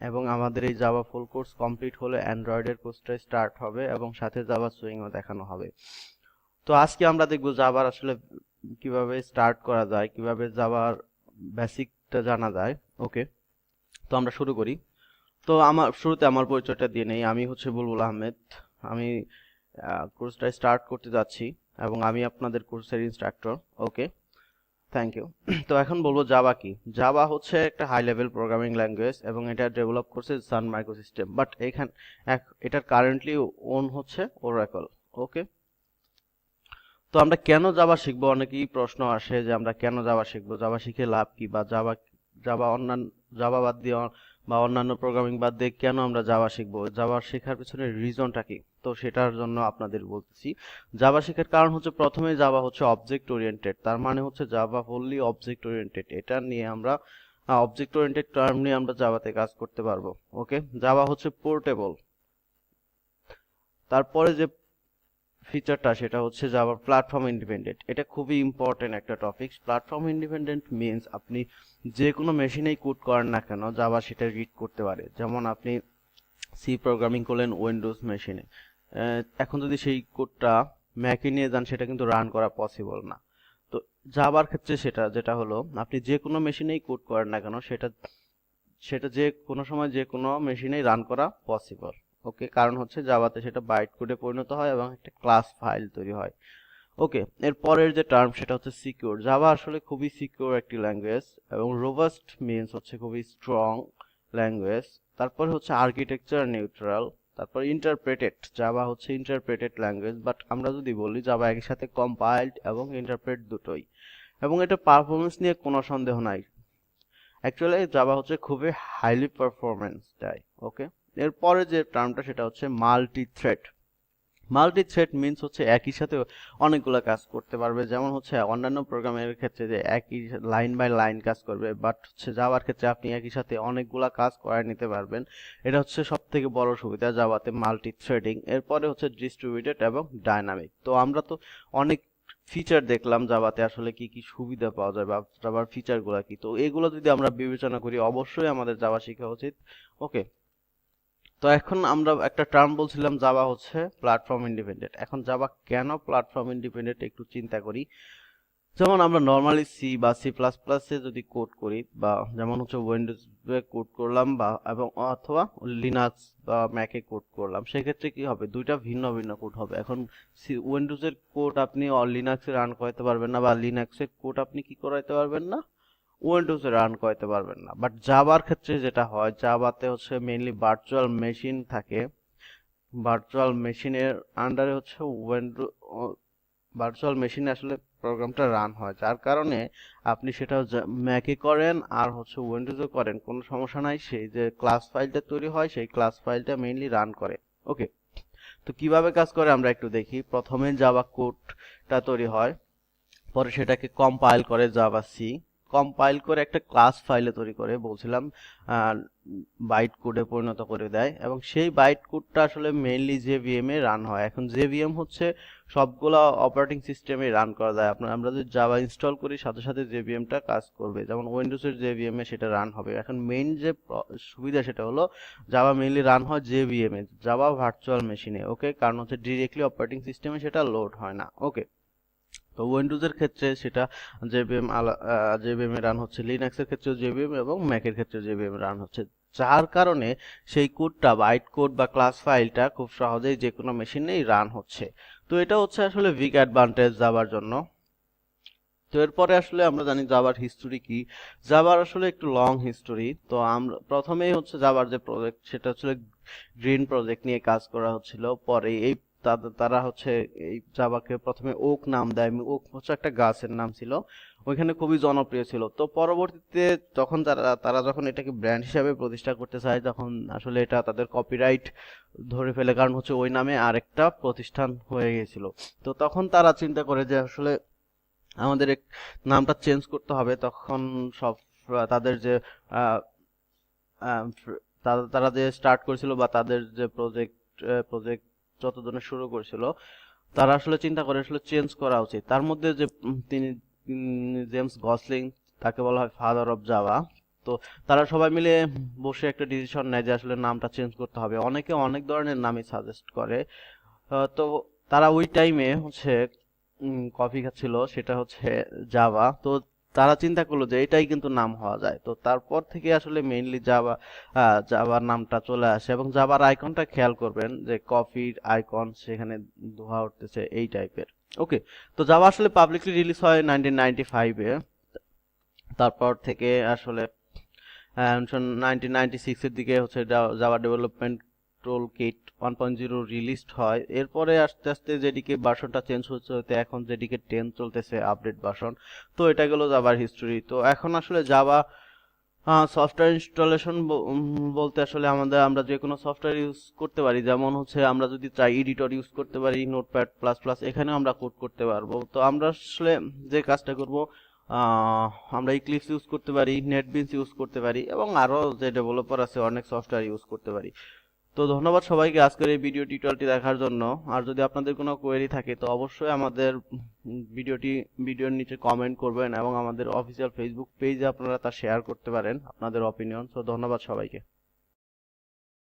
এবং আমাদের এই জাভা ফুল কোর্স কমপ্লিট হলে অ্যান্ড্রয়েডের কোর্সটা স্টার্ট হবে এবং সাথে জাভা সুইংও দেখানো হবে। তো আজকে আমরা দেখব জাভার আসলে কিভাবে স্টার্ট করা যায়, কিভাবে জাভার বেসিকটা জানা যায়। ওকে, তো আমরা শুরু করি। তো শুরুতে আমার পরিচয়টা দিয়ে নেই। আমি হচ্ছে বুলবুল আহমেদ। আমি কোর্সটা স্টার্ট করতে যাচ্ছি এবং আমি আপনাদের কোর্সের ইনস্ট্রাক্টর। Okay, thank you. তো এখন বলবো জাভা কি। জাভা হচ্ছে একটা হাই লেভেল প্রোগ্রামিং ল্যাঙ্গুয়েজ এবং এটা ডেভেলপ করছে সান মাইক্রোসিস্টেম, বাট এটার কারেন্টলি ওন হচ্ছে ওরাকল। ওকে, তো আমরা কেন জাভা শিখবো, অনেকেই প্রশ্ন আসে যে আমরা কেন জাভা শিখবো, জাভা শিখে লাভ কি, বা জাভা জাভা অন্যান্য জাভা বাদ দিয়ে বা অন্যান্য প্রোগ্রামিং বাদ দিয়ে কেন আমরা জাভা শিখবো, জাভা শেখার পিছনে রিজনটা কি। তো সেটার জন্য আপনাদের বলতেছি, জাভা শেখার কারণ হচ্ছে প্রথমে জাভা হচ্ছে অবজেক্ট ওরিয়েন্টেড, তার মানে হচ্ছে জাভা ফুললি অবজেক্ট ওরিয়েন্টেড। এটা নিয়ে আমরা অবজেক্ট ওরিয়েন্টেড টার্ম নিয়ে আমরা জাভাতে কাজ করতে পারবো। ওকে, জাভা হচ্ছে পোর্টেবল। তারপরে যে ফিচারটা সেটা হচ্ছে জাভা প্ল্যাটফর্ম ইন্ডিপেন্ডেন্ট। এটা খুবই ইম্পর্টেন্ট একটা টপিক। প্ল্যাটফর্ম ইন্ডিপেন্ডেন্ট মিন্স আপনি যে কোনো মেশিনেই কোড করেন না কেন জাভা সেটা রিড করতে পারে। যেমন আপনি সি প্রোগ্রামিং করলেন উইন্ডোজ মেশিনে, এখন যদি সেই কোডটা ম্যাকে নিয়ে যান সেটা কিন্তু রান করা পসিবল না। তো জাভার ক্ষেত্রে সেটা যেটা হলো, আপনি যে কোনো মেশিনেই কোড করেন না কেন সেটা সেটা যে কোনো সময় যে কোনো মেশিনেই রান করা পসিবল। ওকে, কারণ হচ্ছে জাভাতে সেটা বাইট কোডে পরিণত হয় এবং একটা ক্লাস ফাইল তৈরি হয়। ওকে, এর পরের যে টার্ম সেটা হচ্ছে সিকিউর। জাভা আসলে খুবই সিকিউর একটি ল্যাঙ্গুয়েজ এবং রোবাস্ট মিন্স হচ্ছে খুবই স্ট্রং ল্যাঙ্গুয়েজ। তারপরে হচ্ছে আর্কিটেকচার নিউট্রাল। তারপর ইন্টারপ্রেটেড, জাভা হচ্ছে ইন্টারপ্রেটেড ল্যাঙ্গুয়েজ, বাট আমরা যদি বলি জাভা একই সাথে কম্পাইলড এবং ইন্টারপ্রেট দুটোই। এবং এটা পারফরমেন্স নিয়ে কোনো সন্দেহ নাই, অ্যাকচুয়ালি জাভা হচ্ছে খুবই হাইলি পারফরমেন্স দেয়। ওকে, এরপরে যে টার্মটা সেটা হচ্ছে multi thread. Multi thread means হচ্ছে একই সাথে অনেকগুলো কাজ করতে পারবে। যেমন হচ্ছে অন্যান্য প্রোগ্রামের ক্ষেত্রে যে একই লাইন বাই লাইন কাজ করবে, বাট হচ্ছে জাভার ক্ষেত্রে আপনি একই সাথে অনেকগুলা কাজ করায় নিতে পারবেন। এটা হচ্ছে সব থেকে বড় সুবিধা জাভাতে, মাল্টি থ্রেডিং। এরপরে হচ্ছে ডিস্ট্রিবিউটেড এবং ডাইনামিক। তো আমরা তো অনেক ফিচার দেখলাম জাভাতে, আসলে কি কি সুবিধা পাওয়া যায় বা জাভার ফিচারগুলো কি। তো এগুলো যদি আমরা বিবেচনা করি অবশ্যই আমাদের জাভা শেখা উচিত। ওকে, তো এখন আমরা একটা টার্ম বলছিলাম জাভা হচ্ছে প্ল্যাটফর্ম ইন্ডিপেন্ডেন্ট। এখন জাভা কেন প্ল্যাটফর্ম ইন্ডিপেন্ডেন্ট একটু চিন্তা করি। যেমন আমরা নর্মালি সি বা সি প্লাস প্লাসে যদি কোড করি, বা যেমন হচ্ছে উইন্ডোজে কোড করলাম বা এবং অথবা লিনাক্স বা ম্যাকে কোড করলাম, সেক্ষেত্রে কি হবে, দুইটা ভিন্ন ভিন্ন কোড হবে। এখন উইন্ডোজের কোড আপনি লিনাক্সে রান করাতে পারবেন না, বা লিনাক্সের কোড আপনি কি করাইতে পারবেন না, উইন্ডোজে রান করাতে পারবেন না। বাট জাভার ক্ষেত্রে যেটা হয়, জাভাতে হচ্ছে মেইনলি ভার্চুয়াল মেশিন থাকে। ভার্চুয়াল মেশিনের আন্ডারে হচ্ছে উইন্ডো ভার্চুয়াল মেশিনে আসলে প্রোগ্রামটা রান হয়, যার কারণে আপনি সেটা ম্যাকে করেন আর হচ্ছে উইন্ডোজে করেন, কোনো সমস্যা নাই। সেই যে ক্লাস ফাইলটা তৈরি হয় সেই ক্লাস ফাইলটা মেইনলি রান করে। ওকে, তো কিভাবে কাজ করে আমরা একটু দেখি। প্রথমে জাভা কোডটা তৈরি হয়, পরে সেটাকে কম্পাইল করে জাভা সি, কম্পাইল করে একটা ক্লাস ফাইলে তৈরি করে বলছিলাম বাইট কোডে পরিণত করে দেয়, এবং সেই বাইট কোডটা আসলে মেইনলি জেভিএম এ রান হয়। এখন জেভিএম হচ্ছে সবগুলা অপারেটিং সিস্টেমে রান করা যায়। আমরা যদি জাভা ইনস্টল করি সাথে সাথে জেভিএমটা কাজ করবে, যেমন উইন্ডোজের জেভিএম এ সেটা রান হবে। এখন মেইন যে সুবিধা সেটা হলো জাভা মেইনলি রান হয় জেভিএম এ, জাভা ভার্চুয়াল মেশিনে। ওকে, কারণ হচ্ছে ডিরেক্টলি অপারেটিং সিস্টেমে সেটা লোড হয় না। ওকে, তো উইন্ডোজের ক্ষেত্রে সেটা জেভিএম এ রান হচ্ছে, লিনাক্সের ক্ষেত্রেও জেভিএম এবং ম্যাকের ক্ষেত্রেও জেভিএম রান হচ্ছে, যার কারণে সেই কোডটা বাইট কোড বা ক্লাস ফাইলটা খুব সহজেই যে কোনো মেশিনেই রান হচ্ছে। তো এটা হচ্ছে আসলে বিগ অ্যাডভান্টেজ জাভার জন্য। তো এরপরে আসলে আমরা জানি জাভার হিস্টোরি কি। জাভার আসলে একটু লং হিস্টোরি। তো আমরা প্রথমেই হচ্ছে জাভার যে প্রজেক্ট সেটা হচ্ছে গ্রিন প্রজেক্ট নিয়ে কাজ করা হচ্ছিল। পরে এই তারা হচ্ছে এই জাভাকে প্রথমে ওক নাম দেয়। ওক হচ্ছে একটা গাছের নাম ছিল, ওইখানে খুবই জনপ্রিয় ছিল। তো পরবর্তীতে যখন তারা যখন এটাকে ব্র্যান্ড হিসাবে প্রতিষ্ঠা করতে চায়, তখন আসলে এটা তাদের কপিরাইট ধরে ফেলে, কারণ হচ্ছে ওই নামে আরেকটা প্রতিষ্ঠান হয়ে গেছিল। তো তখন তারা চিন্তা করে যে আসলে আমাদের নামটা চেঞ্জ করতে হবে। তখন সব তাদের যে আহ, আহ, তারা যে স্টার্ট করেছিল বা তাদের যে প্রজেক্ট যতজনে শুরু করেছিল, তারা আসলে চিন্তা করে আসলে চেঞ্জ করা উচিত। তার মধ্যে যে তিনি জেমস গসলিং, তাকে বলা হয় ফাদার অফ জাভা। তো তারা সবাই মিলে বসে একটা ডিসিশন নেয় যে আসলে নামটা চেঞ্জ করতে হবে। অনেকে অনেক ধরনের নামই সাজেস্ট করে। তো তারা ওই টাইমে হচ্ছে কফি খাচ্ছিল, সেটা হচ্ছে জাভা। তো তারা চিন্তা করলো যে এটাই কিন্তু নাম হওয়া যায়। তো তারপর থেকে আসলে মেইনলি জাভার নামটা চলে আসে। এবং জাভার আইকনটা খেয়াল করবেন যে কফির আইকন, সেখানে ধোঁয়া উঠতেছে এই টাইপের। ওকে, তো জাভা আসলে পাবলিকলি রিলিজ হয় 1995-এ। তারপর থেকে আসলে 1996-এর দিকে হচ্ছে Java development toll kit 1.0 released হয়। এরপরে আস্তে আস্তে জেডিকে ভার্সনটা চেঞ্জ হচ্ছে হতে এখন জেডিকে 10 চলতেছে আপডেট ভার্সন। তো এটা গেল জাভার হিস্টোরি। তো এখন আসলে জাভা সফটওয়্যার ইনস্টলেশন বলতে আসলে আমরা যে কোনো সফটওয়্যার ইউজ করতে পারি। যেমন হচ্ছে আমরা যদি চাই এডিটর ইউজ করতে পারি, নোটপ্যাড প্লাস প্লাস, এখানেও আমরা কোড করতে পারবো। তো আমরা আসলে যে কাজটা করব, আমরা ইক্লিপস ইউজ করতে পারি, নেটবিনস ইউজ করতে পারি, এবং আরো যে ডেভেলপার আছে অনেক সফটওয়্যার ইউজ করতে পারি। তো ধন্যবাদ সবাইকে আজকের এই ভিডিও টিউটোরিয়ালটি দেখার জন্য। আর যদি আপনাদের কোনো কোয়েরি থাকে তো অবশ্যই আমাদের ভিডিওর নিচে কমেন্ট করবেন, এবং আমাদের অফিসিয়াল ফেসবুক পেজে আপনারা তা শেয়ার করতে পারেন আপনাদের অপিনিয়ন। তো ধন্যবাদ সবাইকে।